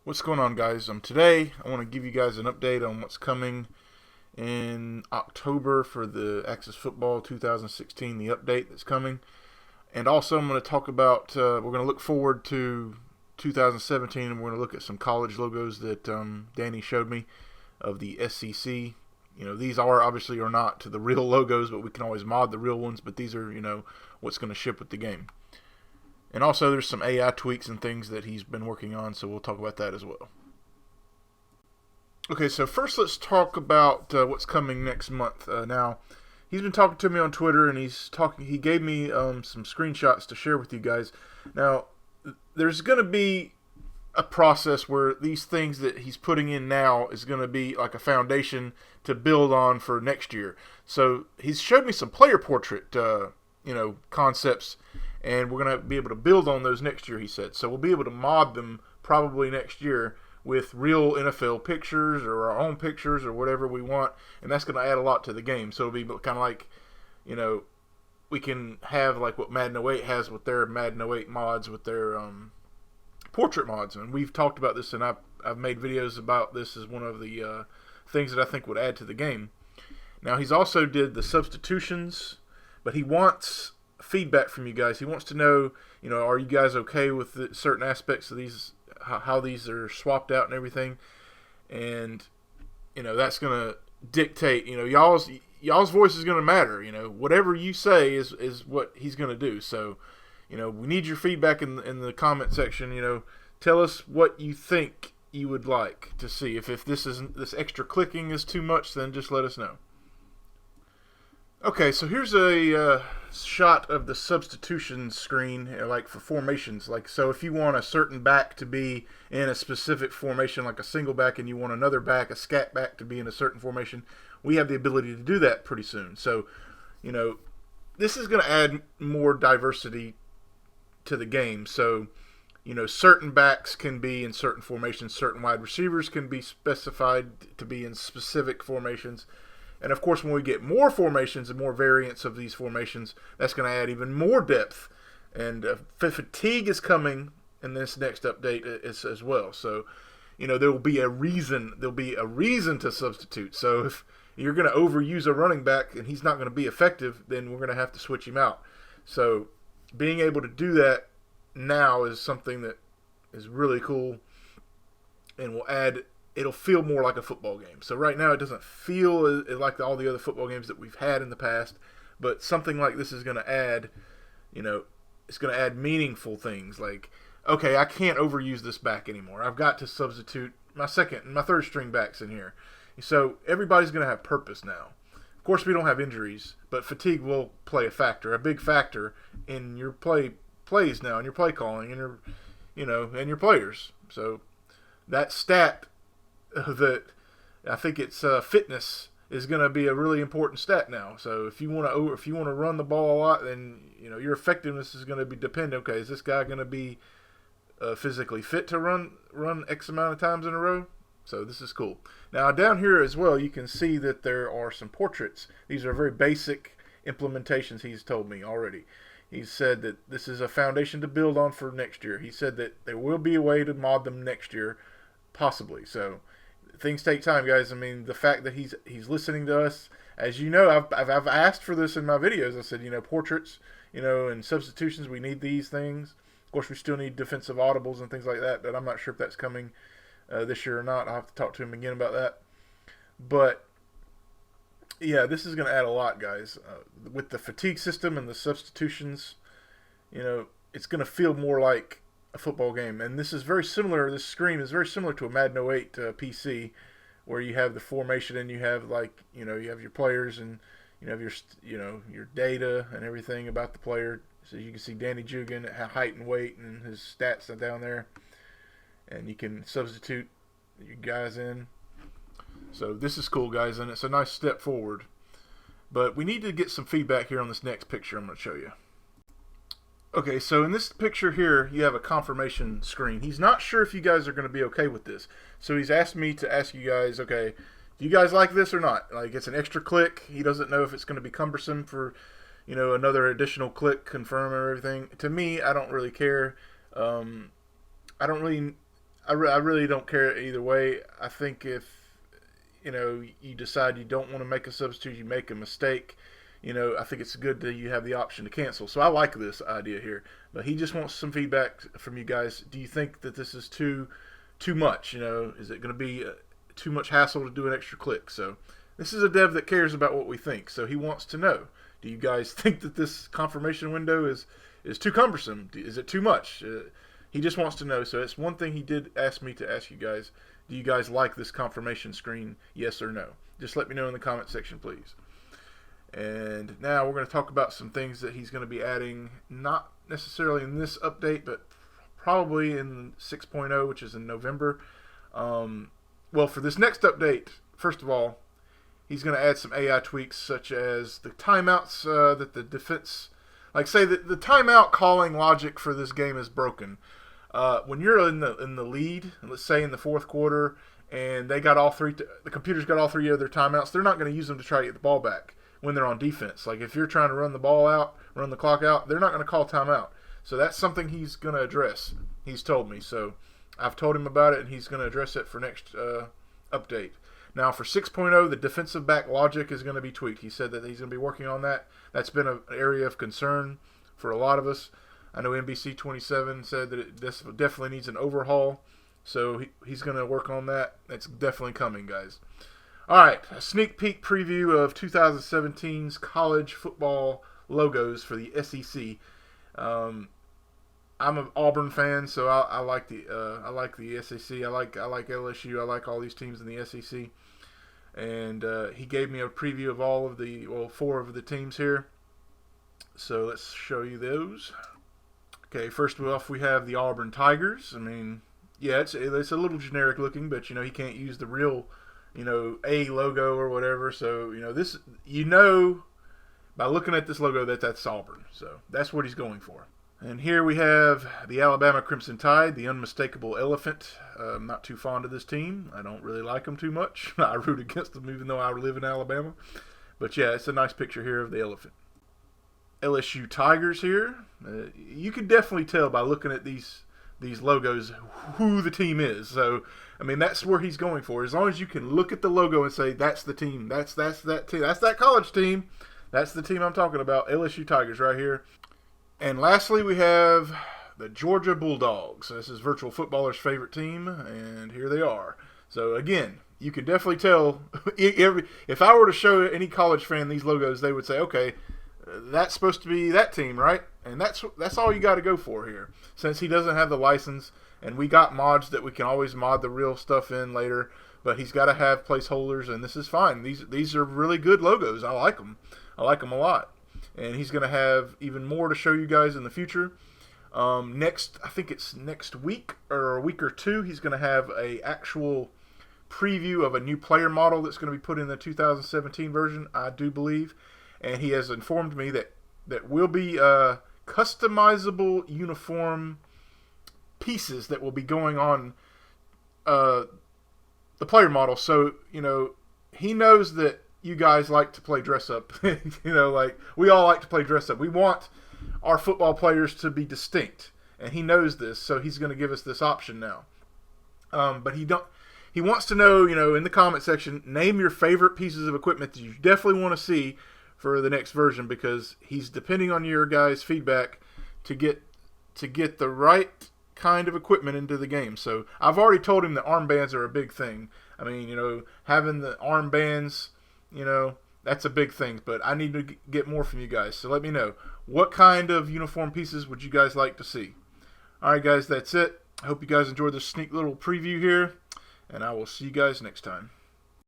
What's going on, guys? Today I want to give you guys an update on what's coming in October for the Axis Football 2016, the update that's coming. And also I'm going to talk about, we're going to look forward to 2017, and we're going to look at some college logos that Danny showed me of the SEC. These obviously are not to the real logos, but we can always mod the real ones, but these are, what's going to ship with the game. And also there's some AI tweaks and things that he's been working on, so we'll talk about that as well. Okay, so first let's talk about what's coming next month. Now, he's been talking to me on Twitter, and he gave me some screenshots to share with you guys. Now, there's going to be a process where these things that he's putting in now is going to be like a foundation to build on for next year. So he's showed me some player portrait, concepts, and we're going to be able to build on those next year, he said. So we'll be able to mod them probably next year with real NFL pictures or our own pictures or whatever we want, and that's going to add a lot to the game. So it'll be kind of like, we can have like what Madden 08 has with their Madden 08 mods, with their portrait mods. And we've talked about this, and I've made videos about this as one of the things that I think would add to the game. Now, he's also did the substitutions, but he wants feedback from you guys. He wants to know, are you guys okay with certain aspects of these, how these are swapped out and everything. And that's going to dictate, y'all's voice is going to matter. Whatever you say is what he's going to do. So we need your feedback in the comment section. Tell us what you think you would like to see. If this extra clicking is too much, then just let us know. Okay, so here's a shot of the substitution screen, like for formations. So if you want a certain back to be in a specific formation, like a single back, and you want another back, a scat back, to be in a certain formation, we have the ability to do that pretty soon. So, this is going to add more diversity to the game. So, certain backs can be in certain formations, certain wide receivers can be specified to be in specific formations. And of course, when we get more formations and more variants of these formations, that's going to add even more depth. And fatigue is coming in this next update as well. So, there will be a reason. There'll be a reason to substitute. So if you're going to overuse a running back and he's not going to be effective, then we're going to have to switch him out. So being able to do that now is something that is really cool and will add. It'll feel more like a football game. So right now it doesn't feel like all the other football games that we've had in the past, but something like this is going to add, it's going to add meaningful things. Like, okay, I can't overuse this back anymore. I've got to substitute my second and my third string backs in here. So everybody's going to have purpose now. Of course, we don't have injuries, but fatigue will play a big factor in your plays now, and your play calling, and and your players. So that stat that I think it's fitness is going to be a really important stat now. So if you want to run the ball a lot, then your effectiveness is going to be dependent. Okay, is this guy going to be physically fit to run X amount of times in a row? So this is cool. Now down here as well, you can see that there are some portraits. These are very basic implementations. He's told me already. He said that this is a foundation to build on for next year. He said that there will be a way to mod them next year, possibly. So things take time, guys. I mean, the fact that he's listening to us, as you know, I've asked for this in my videos. I said, portraits, and substitutions, we need these things. Of course, we still need defensive audibles and things like that, but I'm not sure if that's coming this year or not. I'll have to talk to him again about that. But yeah, this is going to add a lot, guys. With the fatigue system and the substitutions, it's going to feel more like a football game. And this is very similar. This screen is very similar to a Madden 08 PC, where you have the formation and you have you have your players and you have your data and everything about the player. So you can see Danny Jugan, height and weight, and his stats are down there. And you can substitute your guys in. So this is cool, guys, and it's a nice step forward. But we need to get some feedback here on this next picture I'm going to show you. Okay, so in this picture here, you have a confirmation screen. He's not sure if you guys are going to be okay with this. So he's asked me to ask you guys, okay, do you guys like this or not? Like, it's an extra click. He doesn't know if it's going to be cumbersome for, another additional click, confirm or everything. To me, I don't really care. I don't really I really don't care either way. I think if you decide you don't want to make a substitute, you make a mistake. I think it's good that you have the option to cancel. So I like this idea here. But he just wants some feedback from you guys. Do you think that this is too much? Is it going to be too much hassle to do an extra click? So this is a dev that cares about what we think. So he wants to know. Do you guys think that this confirmation window is too cumbersome? Is it too much? He just wants to know. So it's one thing he did ask me to ask you guys. Do you guys like this confirmation screen? Yes or no? Just let me know in the comment section, please. And now we're going to talk about some things that he's going to be adding, not necessarily in this update, but probably in 6.0, which is in November. Well, for this next update, first of all, he's going to add some AI tweaks, such as the timeouts that the defense, like say that the timeout calling logic for this game is broken. When you're in the lead, let's say in the fourth quarter, and they got the computers got all three of their timeouts, they're not going to use them to try to get the ball back when they're on defense. Like if you're trying to run the ball out, run the clock out, they're not going to call timeout. So that's something he's going to address. He's told me. So I've told him about it, and he's going to address it for next update. Now for 6.0, the defensive back logic is going to be tweaked. He said that he's going to be working on that. That's been an area of concern for a lot of us. I know NBC 27 said that it definitely needs an overhaul. So he's going to work on that. That's definitely coming, guys. All right, a sneak peek preview of 2017's college football logos for the SEC. I'm an Auburn fan, so I like the SEC. I like LSU. I like all these teams in the SEC. And he gave me a preview of all of four of the teams here. So let's show you those. Okay, first off, we have the Auburn Tigers. I mean, yeah, it's a little generic looking, but he can't use the real A logo or whatever. So this by looking at this logo that's Auburn. So that's what he's going for. And here we have the Alabama Crimson Tide, the unmistakable elephant. I'm not too fond of this team. I don't really like them too much. I root against them even though I live in Alabama. But yeah, it's a nice picture here of the elephant. LSU Tigers here. You can definitely tell by looking at these logos who the team is. So, I mean, that's where he's going for. As long as you can look at the logo and say, that's the team. That's that team. That's that college team. That's the team I'm talking about. LSU Tigers right here. And lastly, we have the Georgia Bulldogs. This is Virtual Footballer's favorite team, and here they are. So, again, you can definitely tell. If I were to show any college fan these logos, they would say, okay, that's supposed to be that team, right? And that's all you got to go for here. Since he doesn't have the license, and we got mods that we can always mod the real stuff in later, but he's got to have placeholders, and this is fine. These are really good logos. I like them. I like them a lot. And he's going to have even more to show you guys in the future. I think it's next week or a week or two, he's going to have a actual preview of a new player model that's going to be put in the 2017 version, I do believe. And he has informed me that will be customizable uniform pieces that will be going on the player model. So, he knows that you guys like to play dress up. Like we all like to play dress up. We want our football players to be distinct, and he knows this, so he's going to give us this option now. But he wants to know, in the comment section, name your favorite pieces of equipment that you definitely want to see for the next version, because he's depending on your guys' feedback to get the right kind of equipment into the game. So I've already told him that armbands are a big thing. I mean, having the armbands, that's a big thing, but I need to get more from you guys. So let me know. What kind of uniform pieces would you guys like to see? All right, guys, that's it. I hope you guys enjoyed this sneak little preview here, and I will see you guys next time.